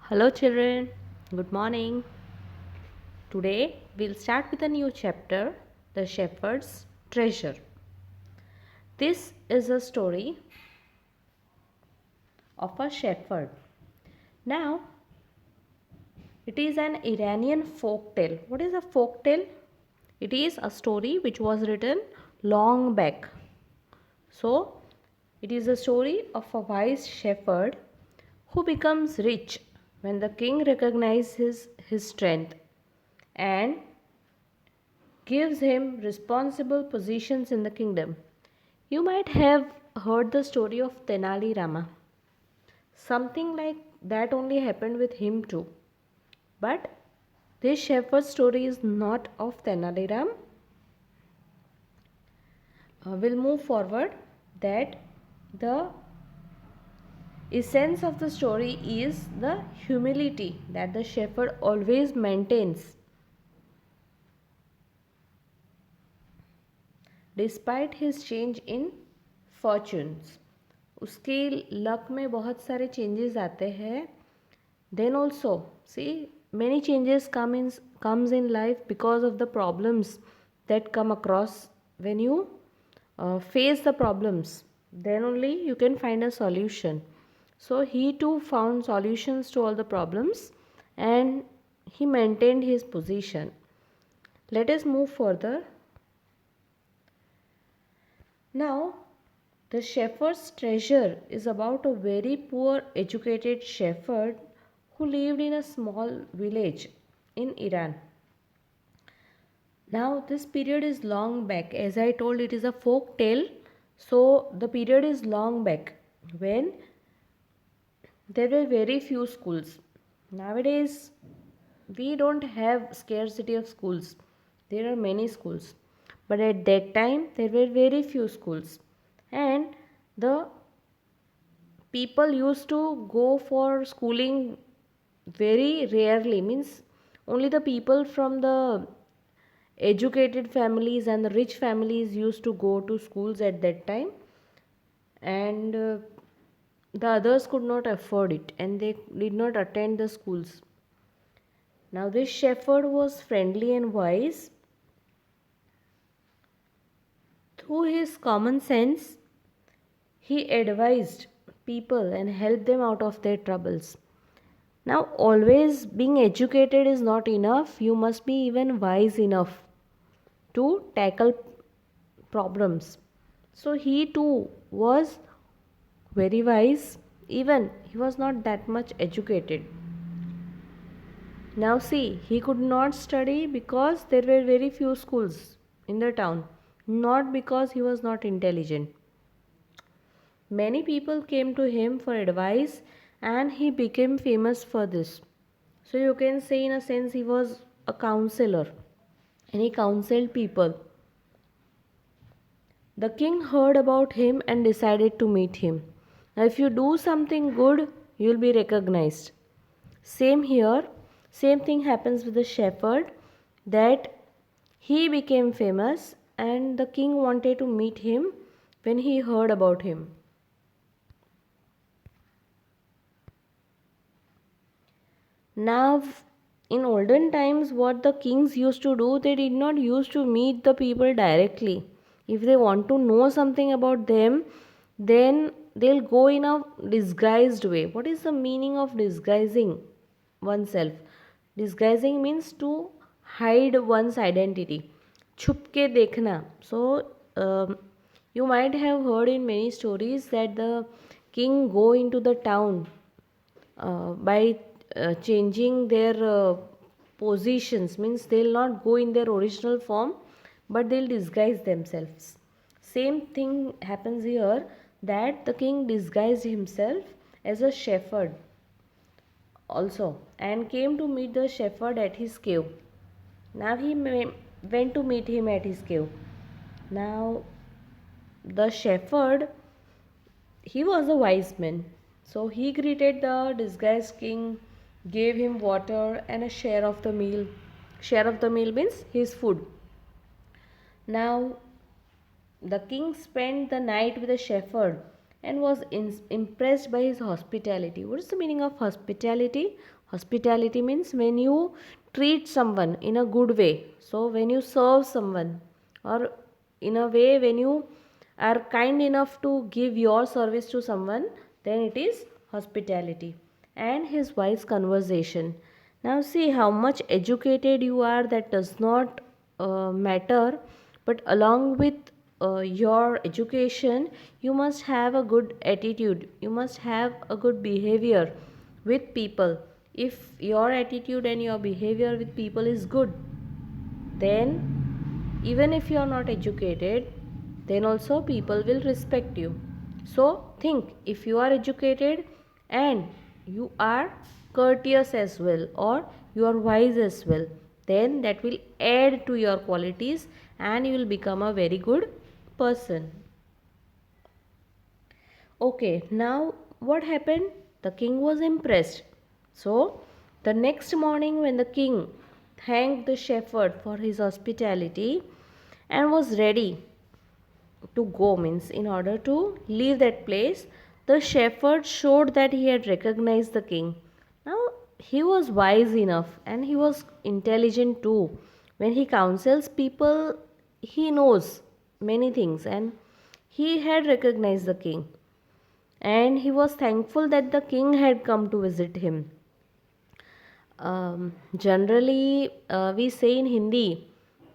Hello, children. Good morning. Today we'll start with a new chapter, The Shepherd's Treasure. This is a story of a shepherd. Now, it is an Iranian folk tale. What is a folk tale? It is a story which was written long back. So, it is a story of a wise shepherd who becomes rich when the king recognizes his strength and gives him responsible positions in the kingdom. You might have heard the story of Tenali Rama. Something like that only happened with him too. But this shepherd's story is not of Tenali Ram. We'll move forward that the essence of the story is the humility that the shepherd always maintains despite his change in fortunes. उसके luck में बहुत सारे changes आते हैं. Then also see many changes comes in life because of the problems that come across. When you face the problems, then only you can find a solution. So he too found solutions to all the problems and he maintained his position. Let us move further. Now, the shepherd's treasure is about a very poor educated shepherd who lived in a small village in Iran. Now, this period is long back. As I told, it is a folk tale. So, the period is long back when there were very few schools. Nowadays, we don't have scarcity of schools. There are many schools. But at that time, there were very few schools. And the people used to go for schooling very rarely. Means only the people from the educated families and the rich families used to go to schools at that time. And the others could not afford it and they did not attend the schools. Now, this shepherd was friendly and wise. Through his common sense, he advised people and helped them out of their troubles. Now, always being educated is not enough. You must be even wise enough to tackle problems. So, he too was very wise, even he was not that much educated. Now, see, he could not study because there were very few schools in the town, not because he was not intelligent. Many people came to him for advice and he became famous for this. So, you can say, in a sense, he was a counselor and he counseled people. The king heard about him and decided to meet him. Now, if you do something good, you will be recognized. Same here, same thing happens with the shepherd, that he became famous and the king wanted to meet him when he heard about him. Now, in olden times, what the kings used to do, they did not used to meet the people directly. If they want to know something about them, then they'll go in a disguised way. What is the meaning of disguising oneself? Disguising means to hide one's identity. छुप के देखना. So, you might have heard in many stories that the king go into the town by changing their positions. Means they'll not go in their original form but they'll disguise themselves. Same thing happens here, that the king disguised himself as a shepherd also and came to meet the shepherd at his cave. Now he went to meet him at his cave. Now the shepherd, he was a wise man. So he greeted the disguised king, gave him water and a share of the meal. Share of the meal means his food. Now the king spent the night with the shepherd and was impressed by his hospitality. What is the meaning of hospitality? Hospitality means when you treat someone in a good way. So, when you serve someone, or in a way when you are kind enough to give your service to someone, then it is hospitality. And his wise conversation. Now, see how much educated you are, that does not matter, but along with your education, you must have a good attitude, you must have a good behavior with people. If your attitude and your behavior with people is good, then even if you are not educated, then also people will respect you. So think, if you are educated and you are courteous as well, or you are wise as well, then that will add to your qualities and you will become a very good person. Okay, now what happened? The king was impressed. So, the next morning, when the king thanked the shepherd for his hospitality and was ready to go, means in order to leave that place, the shepherd showed that he had recognized the king. Now, he was wise enough and he was intelligent too. When he counsels people, he knows many things, and he had recognized the king, and he was thankful that the king had come to visit him. Generally we say in Hindi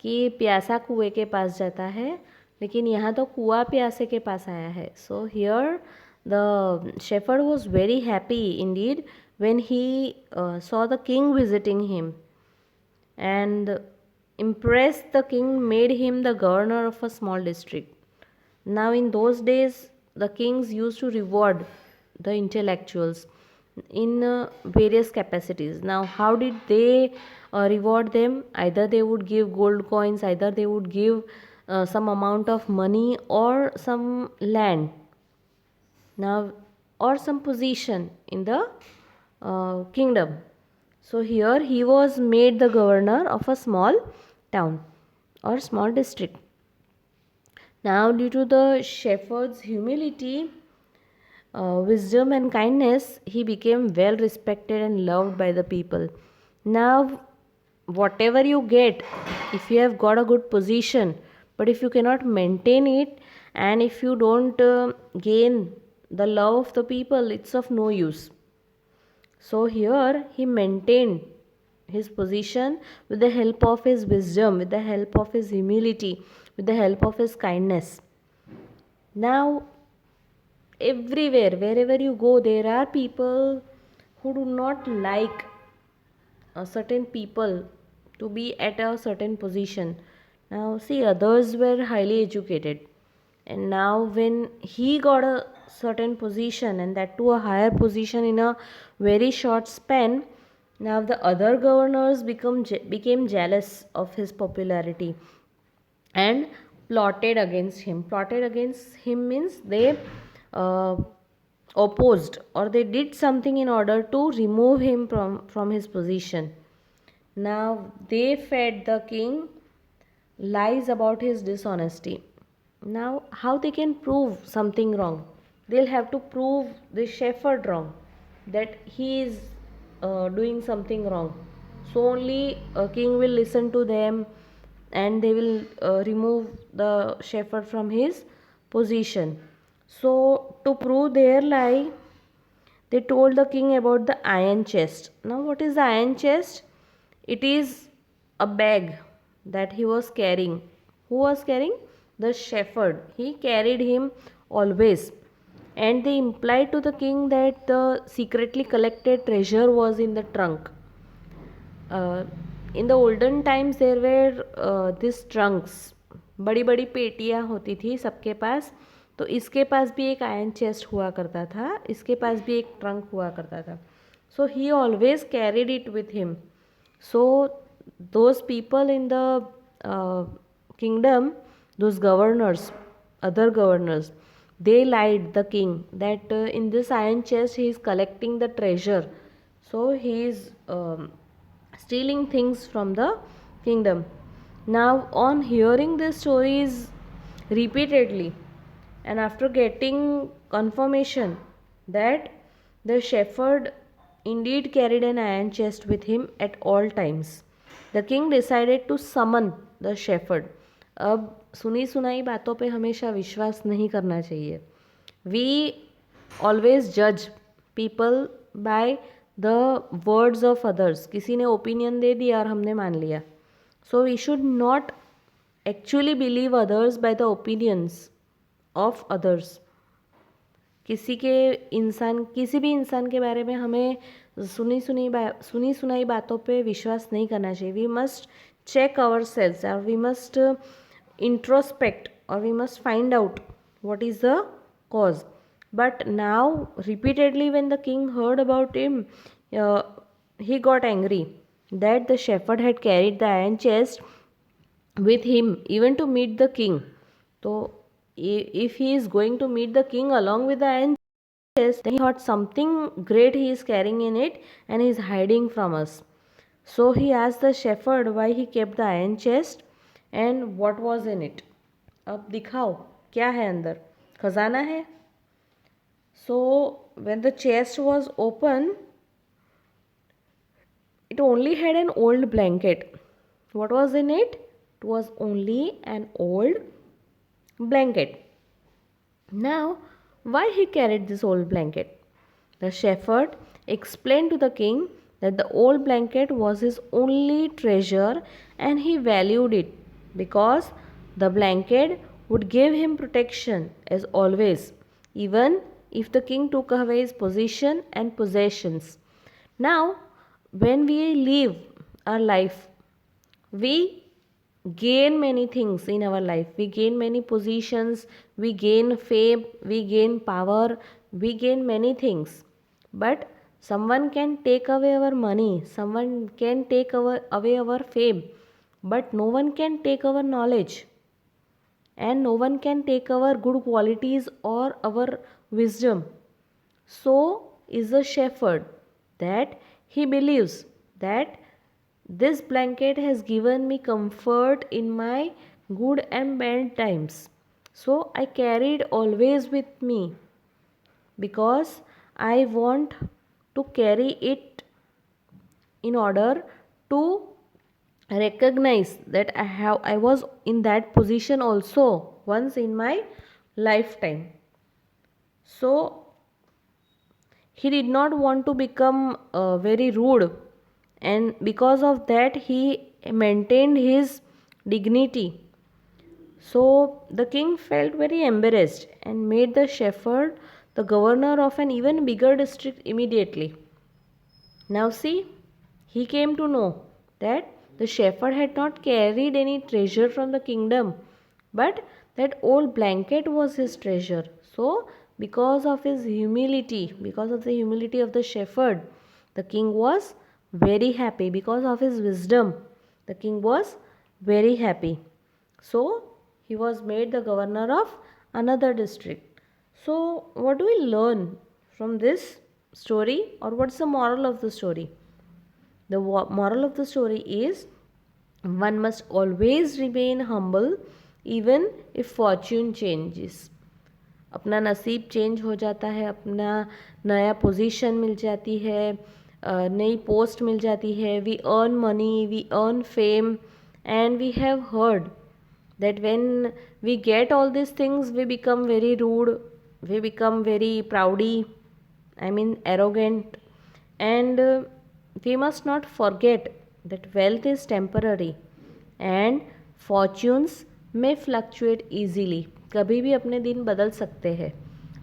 कि प्यासा कुएं के पास जाता है, लेकिन यहाँ तो कुआं प्यासे के पास आया है. So here the shepherd was very happy indeed when he saw the king visiting him, and impressed the king made him the governor of a small district. Now, in those days, the kings used to reward the intellectuals in various capacities. Now, how did they reward them? Either they would give gold coins, either they would give some amount of money or some land. Now, or some position in the kingdom. So, here he was made the governor of a small town or small district. Now, due to the shepherd's humility, wisdom, and kindness, he became well respected and loved by the people. Now, whatever you get, if you have got a good position, but if you cannot maintain it, and if you don't gain the love of the people, it's of no use. So, here he maintained his position with the help of his wisdom, with the help of his humility, with the help of his kindness. Now, everywhere, wherever you go, there are people who do not like a certain people to be at a certain position. Now, see, others were highly educated, and now when he got a certain position, and that to a higher position in a very short span, now the other governors became jealous of his popularity and plotted against him means they uh, opposed, or they did something in order to remove him from his position. Now they fed the king lies about his dishonesty. Now, how they can prove something wrong? They'll have to prove the shepherd wrong, that he is doing something wrong. So only a king will listen to them, and they will remove the shepherd from his position. So, to prove their lie, they told the king about the iron chest. Now, what is the iron chest? It is a bag that he was carrying. Who was carrying? The shepherd. He carried him always. And they implied to the king that the secretly collected treasure was in the trunk. In the olden times there were this Trunks, बड़ी बड़ी पेटियाँ होती थी सबके पास. तो इसके पास भी एक iron chest हुआ करता था, इसके पास भी एक ट्रंक हुआ करता था. So he always carried it with him. So those people in the kingdom, those governors, other governors, they lied the king that in this iron chest he is collecting the treasure. So he is stealing things from the kingdom. Now, on hearing these stories repeatedly, and after getting confirmation that the shepherd indeed carried an iron chest with him at all times. The king decided to summon the shepherd. अब सुनी सुनाई बातों पे हमेशा विश्वास नहीं करना चाहिए. We always judge people by the words of others. किसी ने ओपिनियन दे दिया और हमने मान लिया. So we should not actually believe others by the opinions of others. किसी भी इंसान के बारे में हमें सुनी सुनाई बातों पे विश्वास नहीं करना चाहिए. We must check ourselves और वी मस्ट इंट्रोस्पेक्ट और we must find out what is the cause. But now repeatedly when the king heard about him, he got angry that the shepherd had carried the iron chest with him even to meet the king. So if he is going to meet the king along with the iron chest, then he thought something great he is carrying in it and he is hiding from us. So he asked the shepherd why he kept the iron chest and what was in it. अब दिखाओ क्या है अंदर, खजाना है. So when the chest was open, it only had an old blanket. What was in it? It was only an old blanket. Now, why he carried this old blanket? The shepherd explained to the king that the old blanket was his only treasure and he valued it because the blanket would give him protection as always, even if the king took away his position and possessions. Now, when we live our life, we gain many things in our life. We gain many positions, we gain fame, we gain power, we gain many things. But someone can take away our money, someone can take away our fame, but no one can take our knowledge. And no one can take our good qualities or our wisdom. So is a shepherd, that he believes that this blanket has given me comfort in my good and bad times. So I carry it always with me because I want to carry it in order to recognize that I was in that position also once in my lifetime. So he did not want to become very rude, and because of that he maintained his dignity. So the king felt very embarrassed and made the shepherd the governor of an even bigger district immediately. Now see, he came to know that the shepherd had not carried any treasure from the kingdom, but that old blanket was his treasure. So, because of his humility, because of the humility of the shepherd, the king was very happy. Because of his wisdom, the king was very happy. So, he was made the governor of another district. So, what do we learn from this story, or what's the moral of the story? The moral of the story is one must always remain humble even if fortune changes. अपना नसीब change हो जाता है, अपना नया position मिल जाती है, नई पोस्ट मिल जाती है, we earn money, we earn fame, and we have heard that when we get all these things we become very rude, we become very proudy, arrogant. And we must not forget that wealth is temporary and fortunes may fluctuate easily. कभी भी अपने दिन बदल सकते हैं.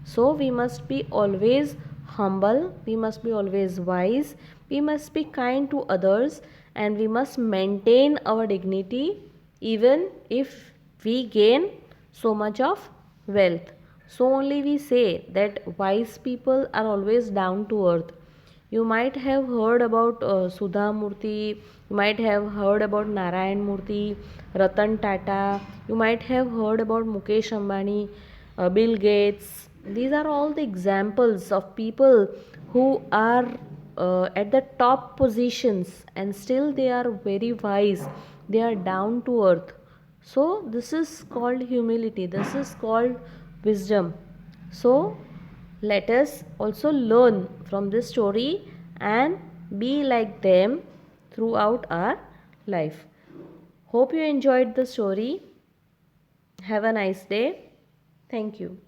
So we must be always humble, we must be always wise, we must be kind to others, and we must maintain our dignity even if we gain so much of wealth. So only we say that wise people are always down to earth. You might have heard about Sudha Murthy, you might have heard about Narayan Murthy, Ratan Tata, you might have heard about Mukesh Ambani, Bill Gates. These are all the examples of people who are at the top positions and still they are very wise, they are down to earth. So this is called humility, this is called wisdom. So let us also learn from this story and be like them throughout our life. Hope you enjoyed the story. Have a nice day. Thank you.